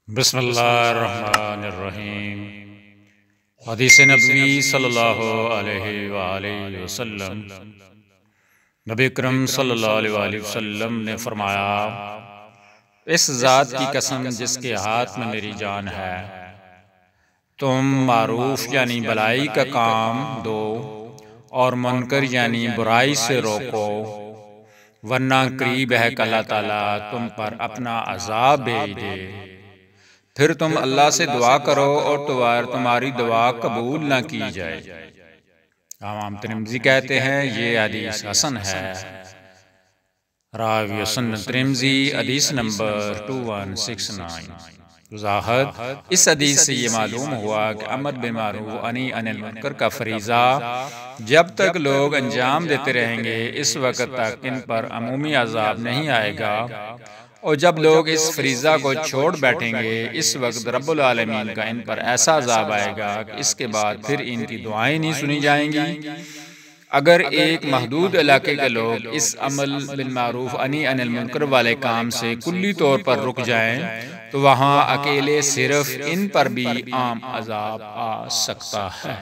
बिस्मिल्लाहिर्रहमानिर्रहीम। हदीस नबवी सल्लल्लाहु अलैहि वसल्लम, नबी अकरम सल्लल्लाहु अलैहि वसल्लम ने फरमाया, इस ज़ात की कसम जिसके हाथ में मेरी जान है, तुम मारूफ यानी भलाई का काम दो और मुनकर यानी बुराई से रोको, वरना करीब है कि अल्लाह ताला तुम पर अपना अज़ाब भेज दे। फिर तुम अल्लाह से दुआ करो और तुम्हारी दुआ कबूल ना की जाए। इमाम तिरमिज़ी कहते हैं ये हदीस हसन है। रावी सुनन तिरमिज़ी हदीस नंबर 2169। वज़ाहत, इस हदीस से ये मालूम हुआ कि अमर बिल मारूफ व नही अनिल मुनकर का फरीज़ा जब तक लोग अंजाम देते रहेंगे इस वक्त तक इन पर अमूमी अज़ाब नहीं आएगा, और जब लोग इस फरीज़ा को छोड़ बैठेंगे इस वक्त रब्बुल आलमीन का इन पर ऐसा अज़ाब आएगा कि इसके बाद फिर इनकी दुआएं नहीं सुनी जाएंगी। अगर एक महदूद इलाके के लोग इस अमल बिल मारूफ अनी अनिल मुनकर वाले काम से कुल्ली तौर पर रुक जाएं तो वहाँ अकेले सिर्फ इन पर भी आम अज़ाब आ सकता है।